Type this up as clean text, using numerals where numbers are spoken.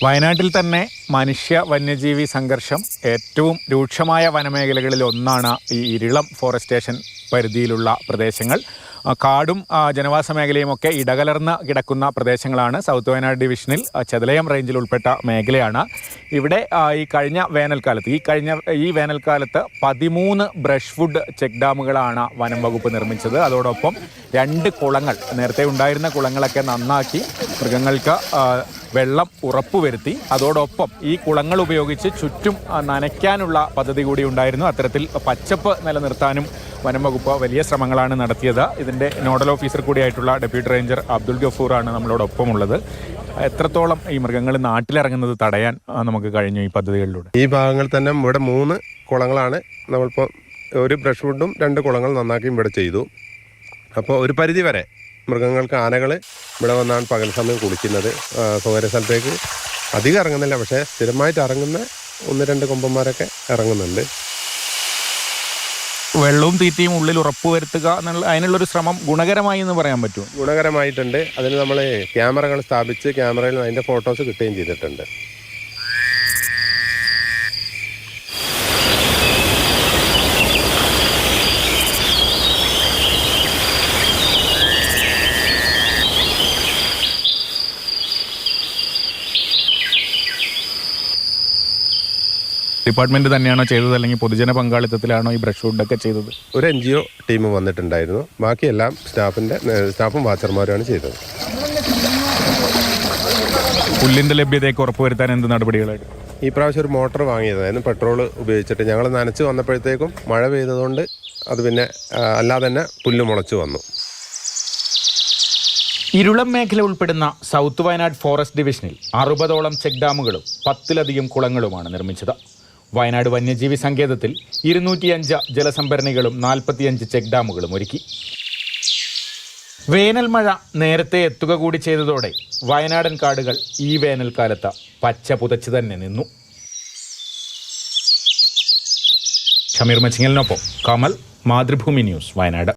വയനാട്ടിൽ തന്നെ മനുഷ്യ വന്യജീവി സംഘർഷം ഏറ്റവും രൂക്ഷമായ വനമേഖലകളിൽ ഒന്നാണ് ഈ ഇരിളം ഫോറസ്റ്റേഷൻ പരിധിയിലുള്ള പ്രദേശങ്ങൾ. കാടും ജനവാസ മേഖലയുമൊക്കെ ഇടകലർന്ന് കിടക്കുന്ന പ്രദേശങ്ങളാണ്. സൗത്ത് വയനാട് ഡിവിഷനിൽ ചെതലയം റേഞ്ചിൽ ഉൾപ്പെട്ട മേഖലയാണ്. ഇവിടെ ഈ വേനൽക്കാലത്ത് 13 ബ്രഷ് വുഡ് ചെക്ക് ഡാമുകളാണ് വനം വകുപ്പ് നിർമ്മിച്ചത്. അതോടൊപ്പം 2 കുളങ്ങൾ, നേരത്തെ ഉണ്ടായിരുന്ന കുളങ്ങളൊക്കെ നന്നാക്കി മൃഗങ്ങൾക്ക് വെള്ളം ഉറപ്പുവരുത്തി. അതോടൊപ്പം ഈ കുളങ്ങൾ ഉപയോഗിച്ച് ചുറ്റും നനയ്ക്കാനുള്ള പദ്ധതി കൂടി ഉണ്ടായിരുന്നു. അത്തരത്തിൽ പച്ചപ്പ് നിലനിർത്താനും വനം വകുപ്പ് വലിയ ശ്രമങ്ങളാണ് നടത്തിയത്. ഇതിൻ്റെ നോഡൽ ഓഫീസർ കൂടിയായിട്ടുള്ള ഡെപ്യൂട്ടി റേഞ്ചർ അബ്ദുൽ ഗഫൂറാണ് നമ്മളോടൊപ്പമുള്ളത്. എത്രത്തോളം ഈ മൃഗങ്ങൾ നാട്ടിലിറങ്ങുന്നത് തടയാൻ നമുക്ക് കഴിഞ്ഞു ഈ പദ്ധതികളിലൂടെ? ഈ ഭാഗങ്ങളിൽ തന്നെ ഇവിടെ 3 കുളങ്ങളാണ് നമ്മളിപ്പോൾ, ഒരു ബ്രഷ് വുഡും 2 കുളങ്ങൾ നന്നാക്കിയും ഇവിടെ ചെയ്തു. അപ്പോൾ ഒരു പരിധി വരെ മൃഗങ്ങൾക്ക്, ആനകൾ ഇവിടെ വന്നാണ് പകൽ സമയം കുളിക്കുന്നത്. സ്വകാര്യ സ്ഥലത്തേക്ക് അധികം ഇറങ്ങുന്നില്ല, പക്ഷേ സ്ഥിരമായിട്ട് ഇറങ്ങുന്ന 1-2 കൊമ്പന്മാരൊക്കെ ഇറങ്ങുന്നുണ്ട്. വെള്ളവും തീറ്റയും ഉള്ളിൽ ഉറപ്പുവരുത്തുക അതിനുള്ളൊരു ശ്രമം ഗുണകരമായി എന്ന് പറയാൻ പറ്റുമോ? ഗുണകരമായിട്ടുണ്ട്. അതിന് നമ്മൾ ക്യാമറകൾ സ്ഥാപിച്ച് ക്യാമറയിൽ അതിൻ്റെ ഫോട്ടോസ് കിട്ടുകയും ചെയ്തിട്ടുണ്ട്. ഡിപ്പാർട്ട്മെന്റ് തന്നെയാണോ ചെയ്തത്, അല്ലെങ്കിൽ പൊതുജന പങ്കാളിത്തത്തിലാണോ ഈ ബ്രഷ് വുഡൊക്കെ ചെയ്തത്? ഒരു NGO ടീം വന്നിട്ടുണ്ടായിരുന്നു. ബാക്കിയെല്ലാം സ്റ്റാഫും വാച്ചർമാരുമാണ് ചെയ്തത്. പുല്ലിന്റെ ലഭ്യതയൊക്കെ ഉറപ്പുവരുത്താൻ എന്ത് നടപടികളായിട്ട്? ഈ പ്രാവശ്യം ഒരു മോട്ടോർ വാങ്ങിയതായിരുന്നു, പെട്രോൾ ഉപയോഗിച്ചിട്ട്. ഞങ്ങൾ നനച്ച് വന്നപ്പോഴത്തേക്കും മഴ പെയ്തതുകൊണ്ട് അത് പിന്നെ അല്ലാതെ തന്നെ പുല്ല് മുളച്ചു വന്നു. ഇരുളം മേഖല ഉൾപ്പെടുന്ന സൗത്ത് വയനാട് ഫോറസ്റ്റ് ഡിവിഷനിൽ 60ഓളം ചെക്ക് ഡാമുകളും 10ലധികം കുളങ്ങളുമാണ് നിർമ്മിച്ചത്. വയനാട് വന്യജീവി സങ്കേതത്തിൽ 205 ജലസംഭരണികളും 45 ചെക്ക് ഡാമുകളും ഒരുക്കി. വേനൽ മഴ നേരത്തെ എത്തുക കൂടി ചെയ്തതോടെ വയനാടൻ കാടുകൾ ഈ വേനൽക്കാലത്ത് പച്ച പുതച്ച് തന്നെ നിന്നു. ഷമീർ മച്ചിങ്ങലിനൊപ്പം കമൽ, മാതൃഭൂമി ന്യൂസ്, വയനാട്.